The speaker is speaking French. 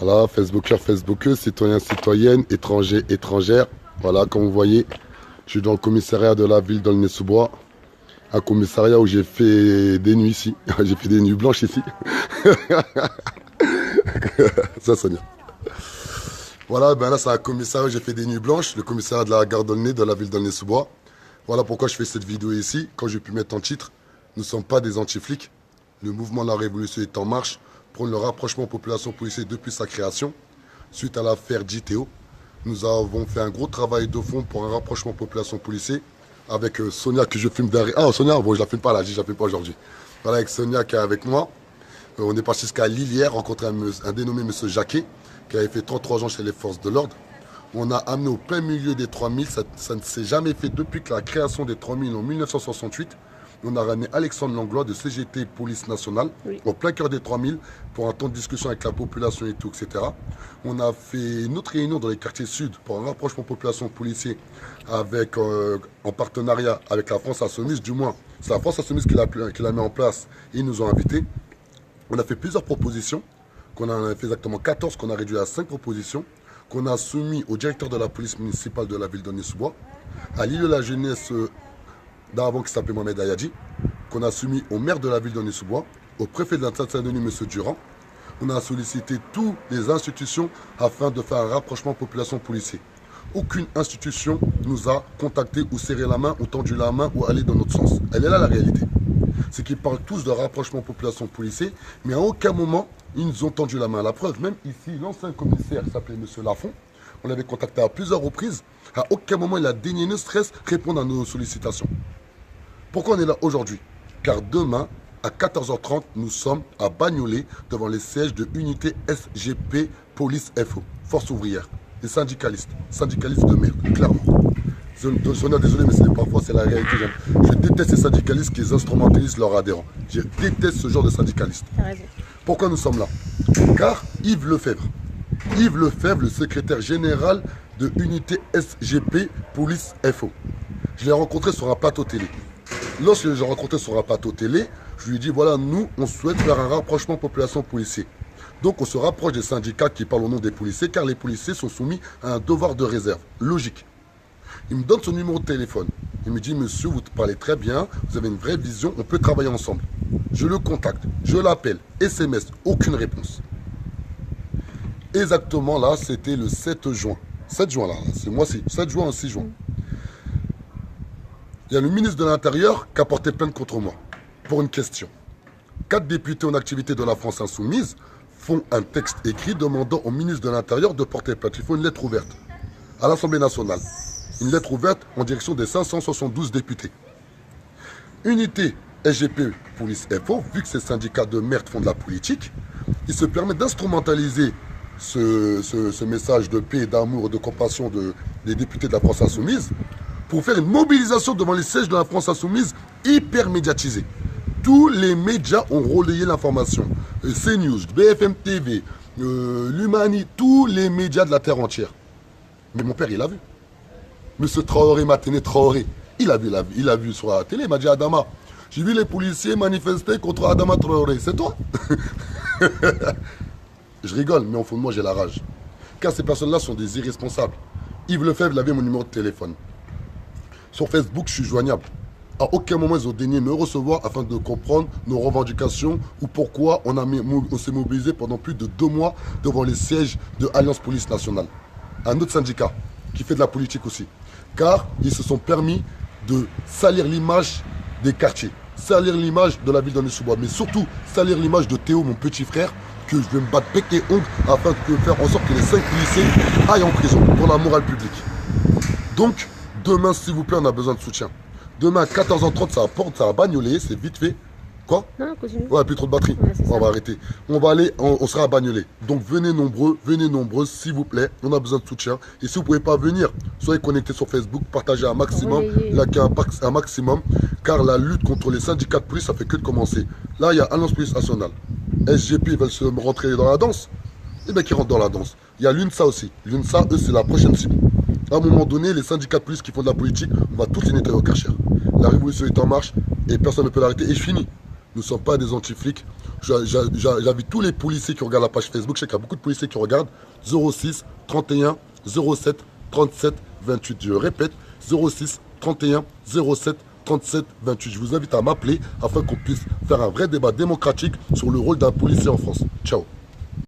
Voilà, Facebookers, Facebookeux, citoyens, citoyennes, étrangers, étrangères. Voilà, comme vous voyez, je suis dans le commissariat de la ville d'Aulnay-sous-Bois. Un commissariat où j'ai fait des nuits ici. J'ai fait des nuits blanches ici. Ça, Sonia. Voilà, ben là, c'est un commissariat où j'ai fait des nuits blanches. Le commissariat de la gare d'Aulnay, de la ville d'Aulnay-sous-Bois. Voilà pourquoi je fais cette vidéo ici. Quand j'ai pu mettre en titre, nous ne sommes pas des anti-flics. Le mouvement de la révolution est en marche. Prône le rapprochement population policière depuis sa création. Suite à l'affaire JTO, nous avons fait un gros travail de fond pour un rapprochement population policière avec Sonia que je filme derrière. Ah, Sonia, bon, je la filme pas là, je la filme pas aujourd'hui. Voilà, avec Sonia qui est avec moi. On est parti jusqu'à Lille hier, rencontrer un dénommé Monsieur Jacquet, qui avait fait 33 ans chez les forces de l'ordre. On a amené au plein milieu des 3000, ça ne s'est jamais fait depuis que la création des 3000 en 1968. On a ramené Alexandre Langlois de CGT Police Nationale, oui, au plein cœur des 3000, pour un temps de discussion avec la population et tout, etc. On a fait une autre réunion dans les quartiers sud pour un rapprochement population policier avec, en partenariat avec la France Insoumise, du moins, c'est la France Insoumise qui l'a mis en place et ils nous ont invités. On a fait plusieurs propositions, qu'on a fait exactement 14, qu'on a réduit à 5 propositions, qu'on a soumis au directeur de la police municipale de la ville d'Aulnay-sous-Bois, à l'île de la jeunesse d'avant qui s'appelait Mohamed Ayadi, qu'on a soumis au maire de la ville d'Aulnay-sous-Bois, au préfet de la Seine-Saint-Denis, M. Durand. On a sollicité toutes les institutions afin de faire un rapprochement population policier. Aucune institution nous a contacté ou serré la main ou tendu la main ou allé dans notre sens. Elle est là la réalité. C'est qu'ils parlent tous de rapprochement population policier, mais à aucun moment ils nous ont tendu la main. La preuve, même ici, l'ancien commissaire s'appelait M. Lafont. On l'avait contacté à plusieurs reprises. À aucun moment il a daigné ne stress répondre à nos sollicitations. Pourquoi on est là aujourd'hui? Car demain, à 14h30, nous sommes à Bagnolet, devant les sièges de unité SGP Police FO, Force ouvrière, des syndicalistes de merde, clairement. Sonia, désolé, mais parfois c'est la réalité. Je déteste ces syndicalistes qui instrumentalisent leurs adhérents. Je déteste ce genre de syndicalistes. Pourquoi nous sommes là? Car Yves Lefebvre, le secrétaire général de unité SGP Police FO, je l'ai rencontré sur un plateau télé. Lorsque je l'ai rencontré sur un plateau télé, je lui ai dit, voilà, nous, on souhaite faire un rapprochement population policier. Donc, on se rapproche des syndicats qui parlent au nom des policiers, car les policiers sont soumis à un devoir de réserve. Logique. Il me donne son numéro de téléphone. Il me dit, monsieur, vous parlez très bien, vous avez une vraie vision, on peut travailler ensemble. Je le contacte, je l'appelle, SMS, aucune réponse. Exactement, là, c'était le 7 juin. 7 juin, là, c'est moi-ci. 7 juin au 6 juin. Il y a le ministre de l'Intérieur qui a porté plainte contre moi pour une question. 4 députés en activité de la France Insoumise font un texte écrit demandant au ministre de l'Intérieur de porter plainte. Il faut une lettre ouverte à l'Assemblée nationale. Une lettre ouverte en direction des 572 députés. Unité SGP Police FO, vu que ces syndicats de merde font de la politique, ils se permettent d'instrumentaliser ce message de paix, d'amour et de compassion des députés de la France Insoumise pour faire une mobilisation devant les sièges de la France Insoumise hyper médiatisée. Tous les médias ont relayé l'information. CNews, BFM TV, l'Humani, tous les médias de la terre entière. Mais mon père, il a vu. Monsieur Traoré, Maténé Traoré, il a vu sur la télé, il m'a dit, Adama, j'ai vu les policiers manifester contre Adama Traoré. C'est toi? Je rigole, mais au fond de moi, j'ai la rage. Car ces personnes-là sont des irresponsables. Yves Lefebvre, il avait mon numéro de téléphone. Sur Facebook, je suis joignable. À aucun moment, ils ont daigné me recevoir afin de comprendre nos revendications ou pourquoi on s'est mobilisé pendant plus de 2 mois devant les sièges de Alliance Police Nationale. Un autre syndicat qui fait de la politique aussi. Car ils se sont permis de salir l'image des quartiers, salir l'image de la ville d'Aulnay-sous-Bois, mais surtout salir l'image de Théo, mon petit frère, que je vais me battre bec et ongle afin de faire en sorte que les 5 policiers aillent en prison pour la morale publique. Donc, demain, s'il vous plaît, on a besoin de soutien. Demain à 14h30, ça va Bagnolet, c'est vite fait. Quoi? Non, continue. Ouais, plus trop de batterie. Ouais, on va arrêter. On va aller, on sera à Bagnolet. Donc venez nombreux, s'il vous plaît. On a besoin de soutien. Et si vous ne pouvez pas venir, soyez connectés sur Facebook, partagez un maximum, likez un maximum, car la lutte contre les syndicats de police, ça fait que de commencer. Là, il y a Alliance Police Nationale. SGP, ils veulent se rentrer dans la danse. Eh bien, qui rentrent dans la danse. Il y a l'UNSA aussi. L'UNSA, eux, c'est la prochaine cible. À un moment donné, les syndicats de police qui font de la politique, on va tous les nettoyer au Karcher. La révolution est en marche et personne ne peut l'arrêter. Et je finis. Nous ne sommes pas des anti-flics. J'invite tous les policiers qui regardent la page Facebook. Je sais qu'il y a beaucoup de policiers qui regardent. 06 31 07 37 28. Je répète, 06 31 07 37 28. Je vous invite à m'appeler afin qu'on puisse faire un vrai débat démocratique sur le rôle d'un policier en France. Ciao.